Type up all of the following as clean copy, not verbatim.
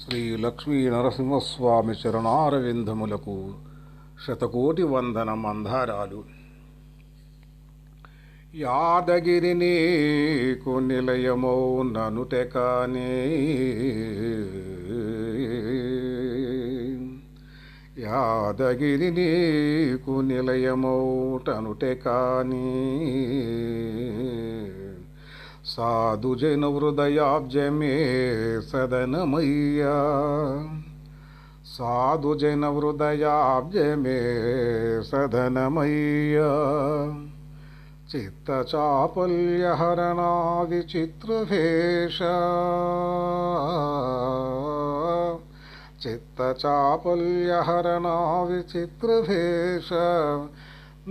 శ్రీ లక్ష్మీ నరసింహస్వామి చరణారవిందములకు శతకోటి వందన మందారాలు. యాదగిరి నీకు నిలయమౌ ననుటె కాని, యాదగిరి నీకు నిలయమౌ టనుటె కాని, సాధుజన హృదయాబ్జమే సదనమయ్యా, సాధుజన హృదయాబ్జమే సదనమయ్యా. చిత్తచాపల్యహరణా విచిత్రభేష, చిత్తచాపల్యహరణా విచిత్రభేష,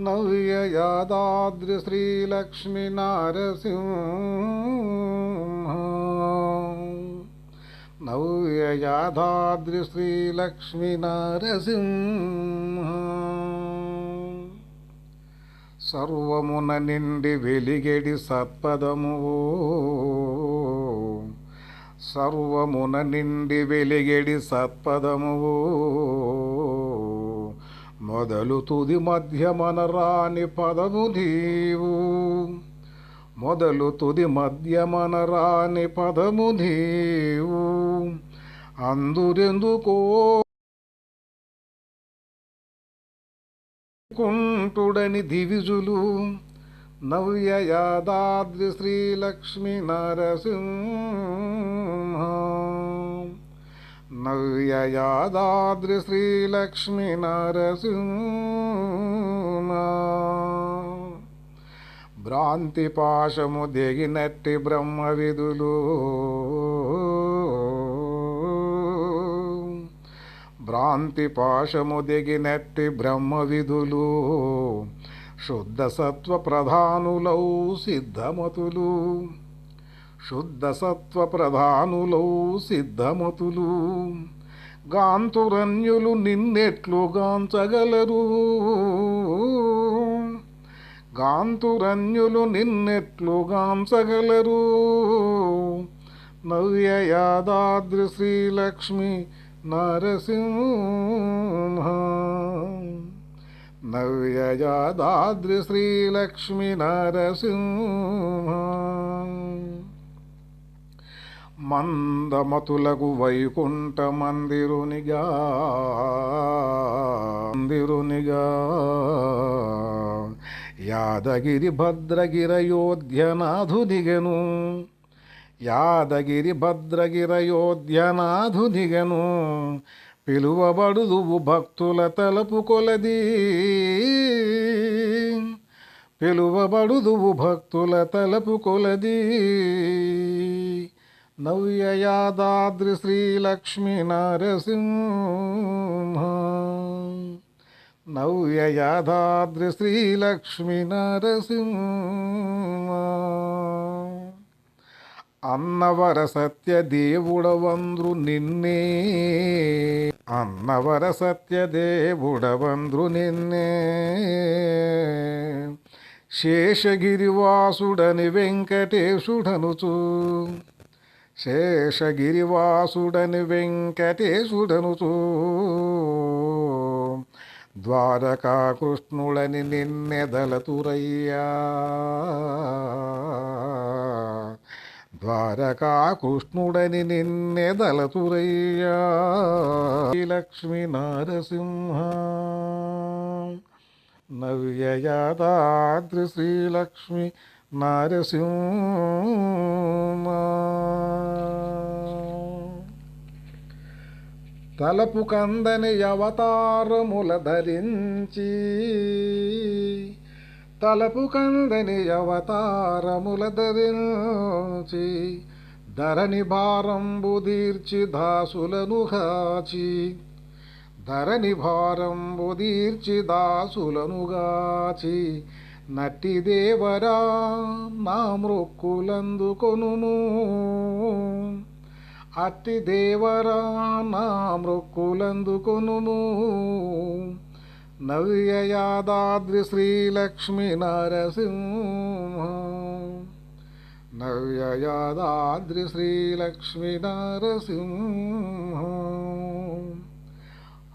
నవ్య యాదాద్రి శ్రీలక్ష్మీ నారసింహ, నవ్య యాదాద్రి శ్రీలక్ష్మీ నారసింహ. సర్వమున నిండి వెలిగెడి సత్పదమువు, సర్వమున నిండి వెలిగెడి సత్పదమువు, మొదలు తుది మధ్యమనరాని పదము నీవు, మొదలు తుది మధ్యమనరాని పదము నీవు. అందురెందుకో కుంటుడని దివిజులు, నవ్య యాదాద్రి శ్రీలక్ష్మీ నరసింహ, నవ్య యాదాద్రి శ్రీలక్ష్మీ నరసింహ. భ్రాంతి పాశము దిగినట్టి బ్రహ్మ విధులు, భ్రాంతి పాశము దిగినట్టి బ్రహ్మ విధులు, శుద్ధ సత్వ ప్రధానులౌ సిద్ధమతులు, శుద్ధ సత్వ ప్రధానులౌ సిద్ధమతులు. గాంతురన్యులు నిన్నెట్లు గాంచగలరు, గాంతురన్యులు నిన్నెట్లు గాంచగలరు. నవ్య యాదాద్రి శ్రీలక్ష్మీ నరసింహ, నవ్య యాదాద్రి శ్రీలక్ష్మీ నరసింహ. మందమతులకు వైకుంఠ మందిరునిగా, మందిరునిగా, యాదగిరి భద్రగిరయోధ్యనాథునిగను, యాదగిరి భద్రగిరయోధ్యనాథునిగను. పిలువబడుదువు భక్తుల తలపు కొలది, పిలువబడుదువు భక్తుల తలపు కొలది. నవ్య యాదాద్రి శ్రీలక్ష్మీ నరసింహ, నవ్య యాదాద్రి శ్రీలక్ష్మీ నరసింహ. అన్నవర సత్య దేవుడవంద్రు నిన్నే, అన్నవర సత్య దేవుడవంద్రు నిన్నే. శేషగిరివాసుడని వెంకటేశుడనుచు, శేషగిరివాసుడని వెంకటేశుడనుచు. ద్వారకా కృష్ణుడని నిన్నెదలతురయ్యా, ద్వారకా కృష్ణుడని నిన్నెదలతురయ్యా. శ్రీలక్ష్మీ నరసింహ, నవ్య యాదాద్రి శ్రీలక్ష్మీ నరసింహ. తలపు కందని అవతారముల ధరించి, తలపు కందని అవతారముల ధరించి, ధరణి భారంబు దీర్చి దాసులను గాచి, ధరణి భారంబు దీర్చి దాసులను గాచి. నట్టి దేవరా నా మృక్కులందుకొనుము, అట్టి దేవరా నా మృక్కులందుకొనుము. నవ్య యాదాద్రి శ్రీలక్ష్మీ నరసింహ, నవ్య యాదాద్రి శ్రీలక్ష్మీ నరసింహం.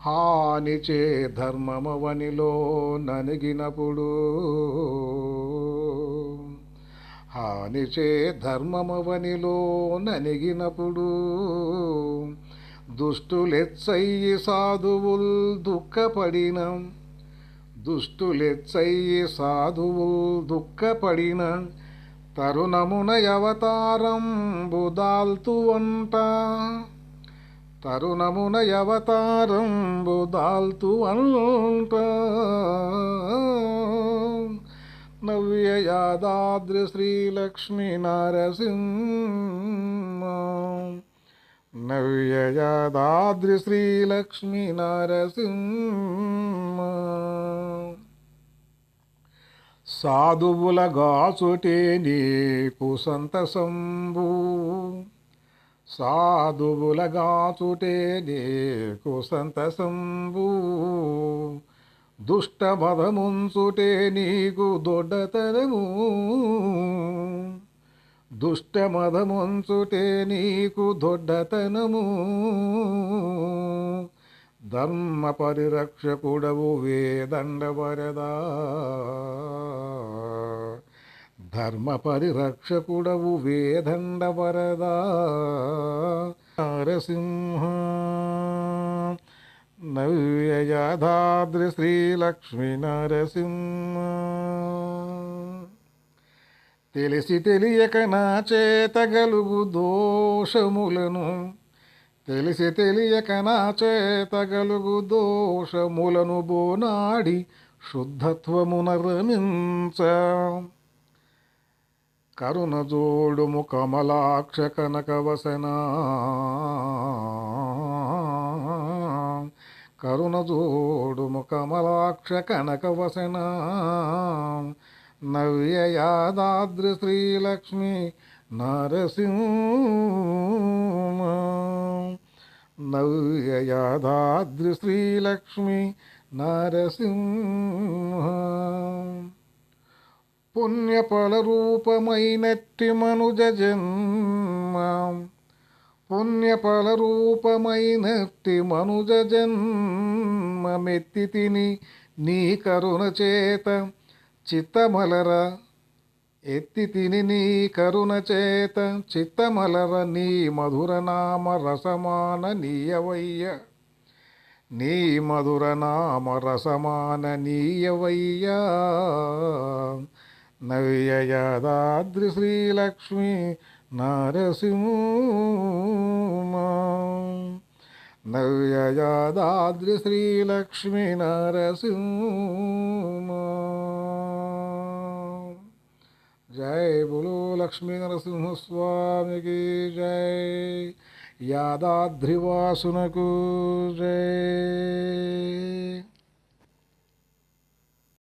హానిచే ధర్మమవనిలో ననిగినప్పుడు, హానిచే ధర్మమవనిలో ననిగినప్పుడు, దుష్టులెచ్చయ్యి సాధువుల్ దుఃఖపడిన, దుష్టులెచ్చయ్యి సాధువుల్ దుఃఖపడిన, తరుణమున అవతారంబు దాల్తు వంట, తరుణమున అవతారంబు దాల్తు వంట. నవ్య యాదాద్రి శ్రీలక్ష్మీ నరసింహ, నవ్య యాదాద్రి శ్రీలక్ష్మీ నరసింహ. సాధువుల గాచుటే నీకు సంతసంబు, సాధువుల గాచుటే నీకు సంతసంబు, దుష్టమదముంచుటే నీకు దొడ్డతనము, దుష్టమదముంచుటే నీకు దొడ్డతనము. ధర్మ పరిరక్షకుడవు వేదండవరదా, ధర్మ పరిరక్షకుడవు వేదండవరదా. నరసింహ నవ్య యాదాద్రి శ్రీలక్ష్మీ నరసింహ. తెలిసి తెలియక నా చేత గలుగు దోషములను, తెలిసి తెలియక నా చేత గలుగు దోషములను బోనాడి శుద్ధత్వమున రమించ. కరుణ జోడుము కమలాక్ష కనకవసనా, కరుణ జోడుము కమలాక్ష కనకవసనా. నవ్య యాదాద్రి శ్రీలక్ష్మీ నరసింహ, నవ్య యాదాద్రి శ్రీలక్ష్మీ నరసింహ. పుణ్యఫల రూపమైనట్టి మనుజ జన్మ, పుణ్యఫల రూపమైనట్టి మనుజ జన్మమెత్తి తిని నీ కరుణ చేత చిత్తమలర, ఎత్తి తిని నీ కరుణ చేత చిత్తమలర. నీ మధుర నామ రసమాన నీయవయ్య, నీ మధుర నామ రసమాన నీయవయ్య. నవ్య యాదాద్రి శ్రీలక్ష్మీ నరసింహ, నవ్య యాదాద్రి శ్రీలక్ష్మీ నరసింహ. జై బోలో లక్ష్మీ నరసింహ స్వామికి జై, యాదాద్రివాసునకు జై.